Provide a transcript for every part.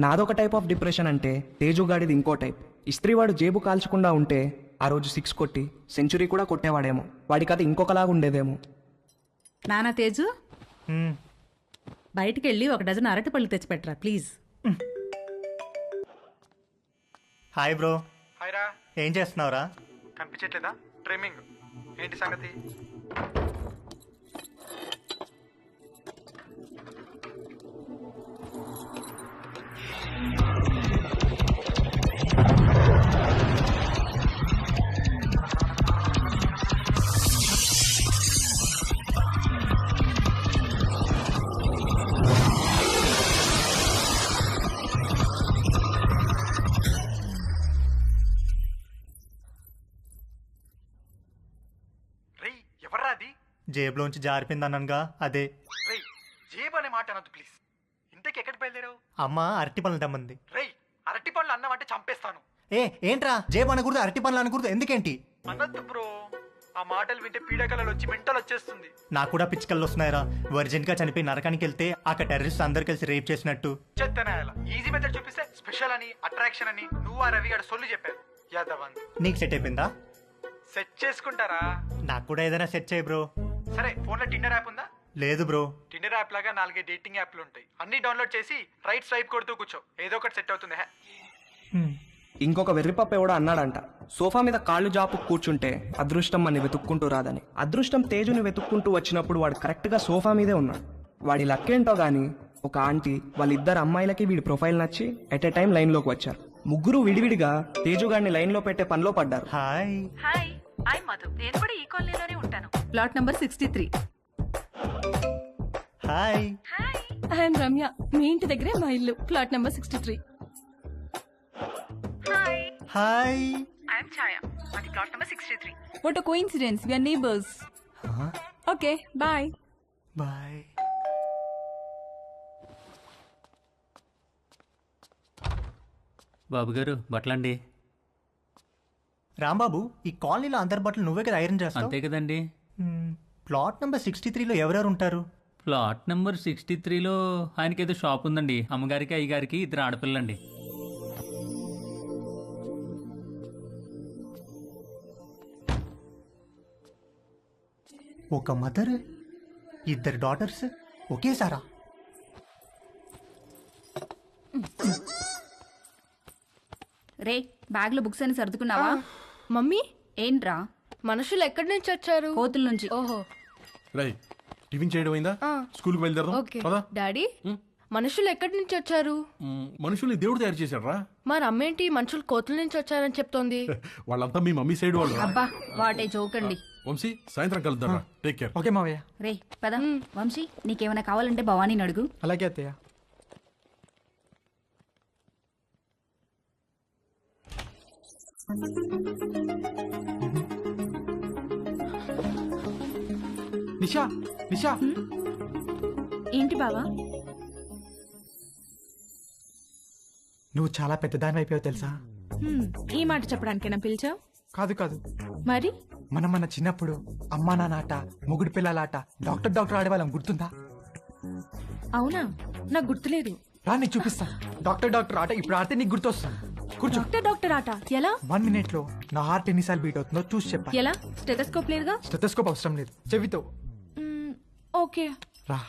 నాదొక type of depression అంటే తేజు గాడిది ఇంకో టైప్. ఇస్త్రీవాడు జేబు కాల్చకుండా ఉంటే ఆ రోజు 6 కొట్టి సెంచురీ కూడా కొట్టేవాడేమో. వాడి కథ ఇంకొకలాగా ఉండేదేమో. నానా తేజు, బయటికి వెళ్ళి 1 డజన్ అరటిపళ్ళు తెచ్చిపెట్టరా ప్లీజ్. Hi bro. హాయ్ రా. ఏం చేస్తున్నావురా? కనిపించట్లేదా? ట్రిమ్మింగ్. ఏంటి సంగతి? ఎవర్రా అది? జేబులోంచి జారిపోయింది అన్నానుగా, అదే. రేయ్, జేబు అనే మాట అనొద్దు ప్లీజ్. ఇంతకి ఎక్కడికి బయలుదేరావు? అమ్మ అరటి పనులు తెమ్మంది. రేయ్, అరటి పండ్లు అన్నావంటే చంపేస్తాను. ఏంట్రా జేబు అనకూడదు, అరటి పనులు అనకూడదు, ఎందుకేంటి? అనొద్దు బ్రో. ఆ మాటలు వింటే పీడకలలు వచ్చి మెంటల్ వచ్చేస్తుంది. నాకు కూడా పిచ్చికల్లో వస్తున్నాయిరా. వర్జిన్ గా చనిపోయి నరకానికి వెళ్తే అక్కడ టెర్రరిస్ట్ అందరు కలిసి రేప్ చేసినట్టు. చెత్తనాయాల ఈజీ మెథడ్ చూపిస్తే స్పెషల్ అని, అట్రాక్షన్ అని నువ్వు ఆ రవి గారు సొల్లు చెప్పారు. యాదవంది. నీకు సెట్ అయిపోయిందా? సెట్ చేసుకుంటారా? నాకు కూడా ఏదైనా సెట్ చేయి బ్రో. సరే, ఫోన్లో టిండర్ యాప్ ఉందా? లేదు బ్రో. టిండర్ యాప్ లాగా 4 డేటింగ్ యాప్లు ఉంటాయి. అన్ని డౌన్లోడ్ చేసి రైట్ స్వైప్ కొడుతూ కూర్చో, ఏదో ఒకటి సెట్ అవుతుంది. ఇంకొక వెర్రిపప్ప ఎవడో అన్నాడంట, సోఫా మీద కాళ్ళు జాపు కూర్చుంటే అదృష్టం అని వెతుక్కుంటూ రాదని. అదృష్టం తేజుని వెతుక్కుంటూ వచ్చినప్పుడు వాడు కరెక్ట్గా సోఫా మీదే ఉన్నాడు. వాడి లక్కేంటో గానీ ఒక ఆంటీ వాళ్ళిద్దరు అమ్మాయిలకి వీడి ప్రొఫైల్ నచ్చి ఎట్ ఏ టైం లైన్లోకి వచ్చారు. ముగ్గురు విడివిడిగా తేజుగాడిని లైన్లో పెట్టే పనిలో పడ్డారు. హాయ్. Hi, I Madhu. నేను కూడా ఈ కాలనీలోనే ఉంటాను. Plot number 63. Hi. I'm Ramya. మీ ఇంటి దగ్గరే మా ఇల్లు. Plot number 63. Hi. I'm Chhaya. అది plot number 63. What a coincidence, we are neighbours. Okay, bye. Bye. Babu garu బట్టలండి. రాంబాబు, ఈ కాలనీలో అందరి బట్టలు నువ్వే కదా ఐరన్ చేస్తావు? అంతే కదండి. ప్లాట్ నెంబర్ 63లో ఎవరెవరు ఉంటారు? ప్లాట్ నెంబర్ 63లో ఆయనకి ఏదో షాప్ ఉందండి. అమ్మగారికి అయ్యగారికి 2 ఆడపిల్లండి. ఒక మదర్, 2 డాటర్స్ ఒకేసారా? రే, బ్యాగ్ లో బుక్స్ అని సర్దుకున్నావా? మమ్మీ, ఏంట్రా? మనుషులు ఎక్కడి నుంచి వచ్చారు? కోతుల నుంచి. ఓహో. రై, టిఫిన్ చేయడం అయిందా? స్కూల్కి బయలుదేరదాం. ఓకే. పదా. డాడీ, మనుషులు ఎక్కడి నుంచి వచ్చారు? మనుషుల్ని దేవుడు తయారు చేశాడు రా. మరి అమ్మేంటి మనుషులు కోతుల నుంచి వచ్చారని చెప్తోంది? వాళ్ళంతా మీ మమ్మీ సైడ్ వాళ్ళు. అబ్బా, వాటే జోకండి. వంశీ, సాయంత్రం కలుద్దాం. Take care. ఓకే మావయ్య. రే పద. వంశీ, నీకేమైనా కావాలంటే భవానీని అడుగు. అలాగే అత్తయ్య. నిషా, నిషా. ఏంటి బావా? నువ్వు చాలా పెద్దదాని అయిపోయావు తెలుసా? ఈ మాట చెప్పడానికేనా పిలిచావు? కాదు కాదు, మరి మన చిన్నప్పుడు అమ్మా నాన్న, మొగుడు పిల్లలాట, డాక్టర్ ఆడేవాళ్ళం, గుర్తుందా? అవునా, నాకు గుర్తులేదు. రా, నీకు చూపిస్తా. డాక్టర్ ఆట ఇప్పుడు ఆడితే నీకు గుర్తొస్తా. కూర్చో. డాక్టర్ ఆట ఎలా? 1 minute లో నా హార్ట్ ఎన్నిసార్లు బీట్ అవుతుందో చూసి చెప్పా. ఎలా? స్టెథోస్కోప్ లేదుగా? స్టెథోస్కోప్ అవసరం లేదు, చెవితో. ఓకే, రా.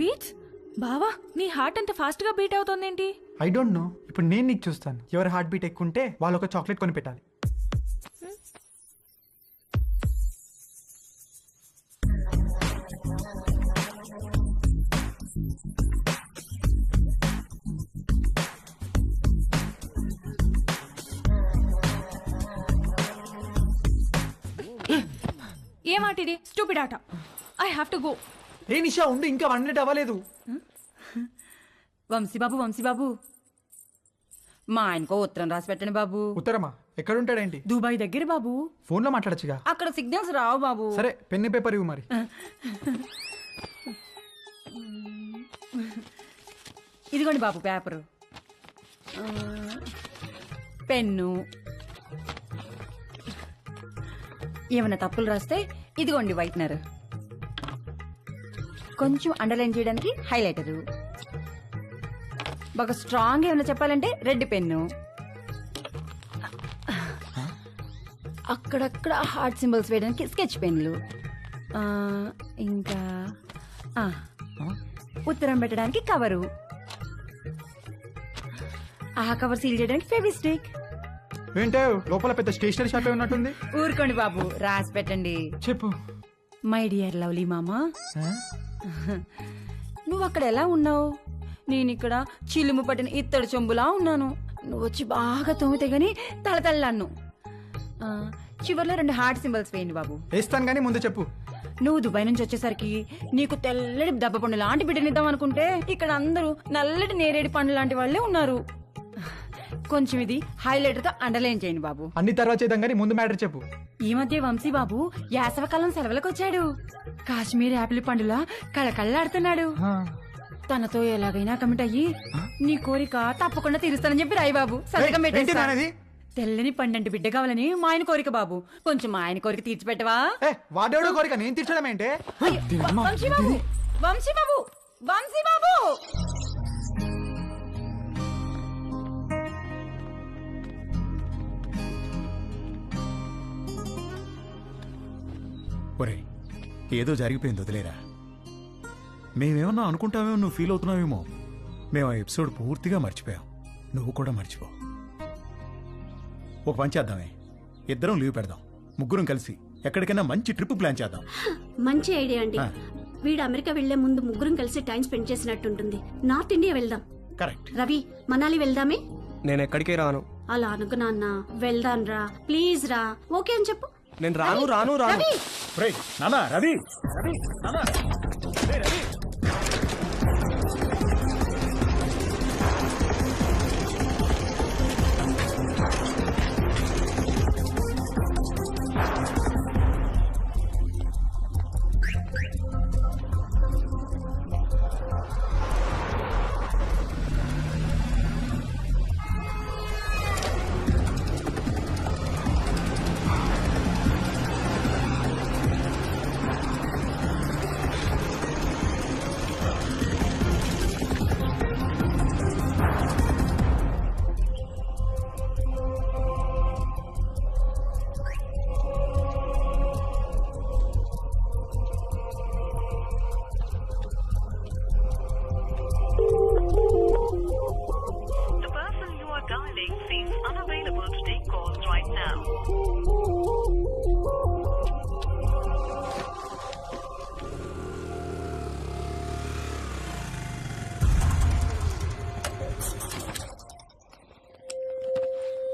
బీట్స్. బావా, నీ హార్ట్ అంత ఫాస్ట్ గా బీట్ అవుతోందేంటి? I don't know. ఇప్పుడు నేను నీకు చూస్తాను. ఎవరి హార్ట్ బీట్ ఎక్కువ ఉంటే వాళ్ళు ఒక చాక్లెట్ కొని పెట్టాలి. ఏం ఆట ఇది? స్టూపిడ్ ఆట. I have to go. ఏ నిషా, ఉండు, ఇంకా 1 minute అవ్వలేదు. వంశీబాబు మా ఆయనకో ఉత్తరం రాసి పెట్టండి బాబు. ఉత్తరమా ఎక్కడుంటాడేంటి? దుబాయ్ దగ్గర బాబు. ఫోన్లో మాట్లాడచ్చుగా. అక్కడ సిగ్నల్స్ రావు బాబు. సరే పెన్ను పేపర్ ఇవ్వు మరి. ఇదిగోండి బాబు పేపరు, పెన్ను. ఏమైనా తప్పులు రాస్తే ఇదిగోండి వైట్నర్, కొంచెం అండర్లైన్ చేయడానికి హైలైటరు, బాగా స్ట్రాంగ్ ఏమైనా చెప్పాలంటే రెడ్ పెన్ను, అక్కడక్కడ హార్ట్ సింబల్స్ వేయడానికి స్కెచ్ పెన్లు, ఇంకా ఉత్తరం పెట్టడానికి కవరు, ఆ కవర్ సీల్ చేయడానికి ఫెవిస్టిక్. ఏంటే లోపల పెద్ద స్టేషనరీ షాప్ ఉన్నట్టుంది. ఊరుకోండి బాబు, రాసి పెట్టండి. చెప్పు. మై డియర్ లవ్లీ మామా, నువ్వు అక్కడ ఎలా ఉన్నావు? నేను ఇక్కడ చిలుము పట్టిన ఇత్తడి చెంబులా ఉన్నాను. నువ్వు వచ్చి బాగా తోమితే గాని తలతల్లాను. చివర్లో 2 హార్ట్ సింబల్స్ వేయండి బాబు. వేస్తాను కానీ ముందు చెప్పు. నువ్వు దుబాయ్ నుంచి వచ్చేసరికి నీకు తెల్లటి దెబ్బ పండు లాంటి బిడ్డనిద్దాం అనుకుంటే ఇక్కడ అందరూ నల్లటి నేరేడు పండు లాంటి వాళ్ళే ఉన్నారు. కొంచెం ఇది హైలైటర్ తో అండర్లైన్ చేయండి బాబు. అన్ని తర్వాత చేద్దాం కానీ ముందు మ్యాటర్ చెప్పు. ఈ మధ్య వంశీ బాబు యాసవకాలం సెలవులకు వచ్చాడు. కాశ్మీర్ యాపిల్ పండులా కళకళ్ళాడుతున్నాడు. తనతో ఎలాగైనా కమిట్ అయ్యి నీ కోరిక తప్పకుండా తీరుస్తానని చెప్పి రాయి బాబు. సంతకం పెట్టేసి. తెల్లని పండంటి బిడ్డ కావాలని మా ఆయన కోరిక బాబు. కొంచెం మా ఆయన కోరిక తీర్చిపెట్టవా? వాడేవాడో కోరిక నేను తీర్చడం ఏంటే? వంశీ బాబు, వంశీ బాబు, వంశీ బాబు. ఒరే ఏదో జరిగిపోయింది, వదిలేరా. మేమేమన్నా అనుకుంటామేమో, నువ్వు ఫీల్ అవుతున్నావేమో. మేము ఆ ఎపిసోడ్ పూర్తిగా మర్చిపోయాం. నువ్వు కూడా మర్చిపో. ఒక పని చేద్దామే, ఇద్దరం లీవ్ పెడదాం, ముగ్గురం కలిసి ఎక్కడికైనా మంచి ట్రిప్ ప్లాన్ చేద్దాం. మంచి ఐడియా అండి. వీడు అమెరికా వెళ్లే ముందు ముగ్గురం కలిసి టైం స్పెండ్ చేసినట్టుంటుంది. నార్త్ ఇండియా వెళ్దాం. కరెక్ట్. రవి, మనాలి వెళ్దామే. నేను ఎక్కడికి రాను. అలా అనుకు నాన్న. వెళ్దాం రా, ప్లీజ్ రా. ఓకే అని చెప్పు. నేను రాను రాను రాను. రేయ్ నానా, రవి రవి నానా, రేయ్ రవి.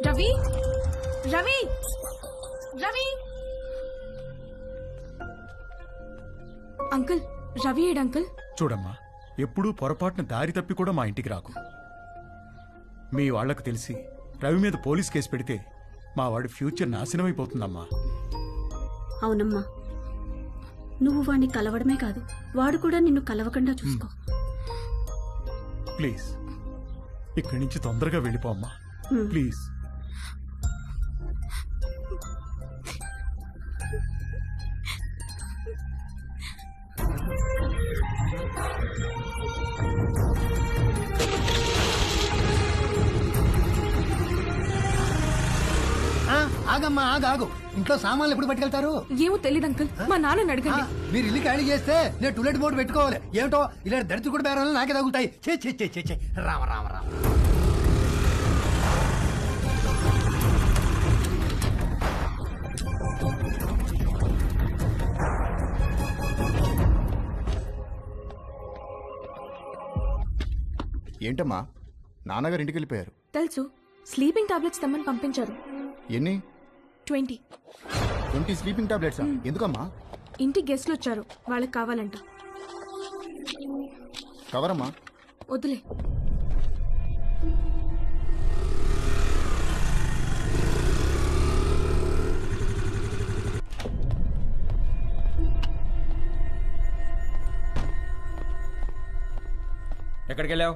రవి, రవి, రవి. అంకుల్, రవి ఏడు అంకుల్? చూడమ్మా, ఎప్పుడూ పొరపాటున దారి తప్పి కూడా మా ఇంటికి రాకు. మీ వాళ్లకు తెలిసి రవి మీద పోలీస్ కేసు పెడితే మా వాడి ఫ్యూచర్ నాశనమైపోతుందమ్మా. అవునమ్మా, నువ్వు వాడిని కలవడమే కాదు, వాడు కూడా నిన్ను కలవకుండా చూసుకో. ప్లీజ్ ఇక్కడి నుంచి తొందరగా వెళ్ళిపోమ్మా, ప్లీజ్. ఆగమ్మా, ఆగు. ఇంట్లో సామాన్లు ఎప్పుడు పట్టుకెళ్తారు? ఏమో తెలియదు అంకుల్, మా నాన్నని అడగండి. మీరు ఇల్లు ఖాళీ చేస్తే నేను టూలెట్ బోర్డు పెట్టుకోవాలి. ఏమిటో ఇలా దరిద్ర కూడా బేరాలు నాకే తగులుతాయి. చే రామ రామ రామ. ఏంటమ్మా, నాన్నగారు ఇంటికి వెళ్ళిపోయారు. తెలుసు, స్లీపింగ్ టాబ్లెట్స్ తెమ్మని పంపించారు. ఎన్ని? 20. 20 స్లీపింగ్ టాబ్లెట్స్? ఎందుకమ్మా? ఇంటికి గెస్ట్లు వచ్చారు, వాళ్ళకి కావాలంట. కవరమ్మా. వద్దులే. ఎక్కడికి వెళ్ళావు?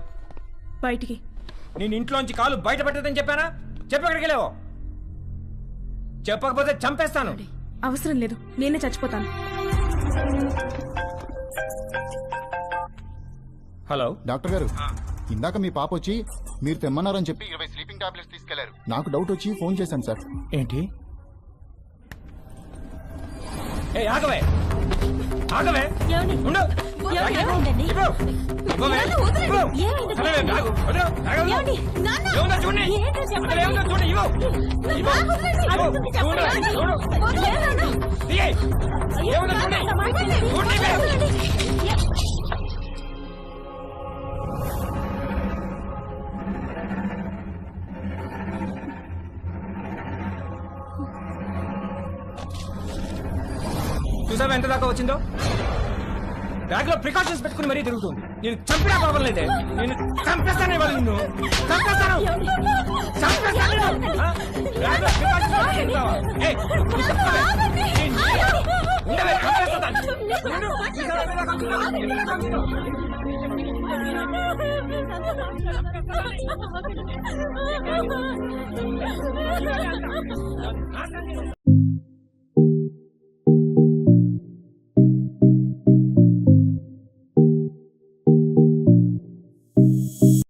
బయటికి. నేను ఇంట్లోంచి కాలు బయట పెట్టదని చెప్పానా? చెప్పు ఎక్కడికి వెళ్ళావు? చెప్పకపోతే చంపేస్తాను. అవసరం లేదు, నేనే చచ్చిపోతాను. హలో డాక్టర్ గారు, ఇందాక మీ పాప వచ్చి మీరు తెమ్మన్నారని చెప్పి 20 స్లీపింగ్ టాబ్లెట్స్ తీసుకెళ్లారు. నాకు డౌట్ వచ్చి ఫోన్ చేశాను సార్. ఏంటి? ఏ ఆగవే, ఆగవే, ఉండు. ఇవ్వు. ఇవ్వవే. ఇవ్వు. అరే, ఆగు. వదలు. ఆగవే. ఏముందో చూడండి. అసలు ఏముందో చూడండి. ఇవ్వు. ఇవ్వు. ఇవ్వు. చూడు. చూడు. తీయ్. ఏముందో చూడండి. చూడండి. చూసావా ఎంత దాకా వచ్చిందో? బ్యాగ్ లో ప్రికాషన్స్ పెట్టుకుని మరీ తిరుగుతుంది. నేను చంపినా పాపం లేదే. నేను చంపేస్తానే వాళ్ళు, నిన్ను చంపేస్తాను. చంపేస్తాను నిన్ను. ఆ? బ్యాగ్ లో ప్రికాషన్స్ పెట్టుకుంటావా? ఏయ్, నువ్వు చంపవే. ఉండవే, చంపేస్తాను. ఉండు. చూసావా ఎంత దాకా వచ్చిందో? ఎంత దాకా వచ్చిందో?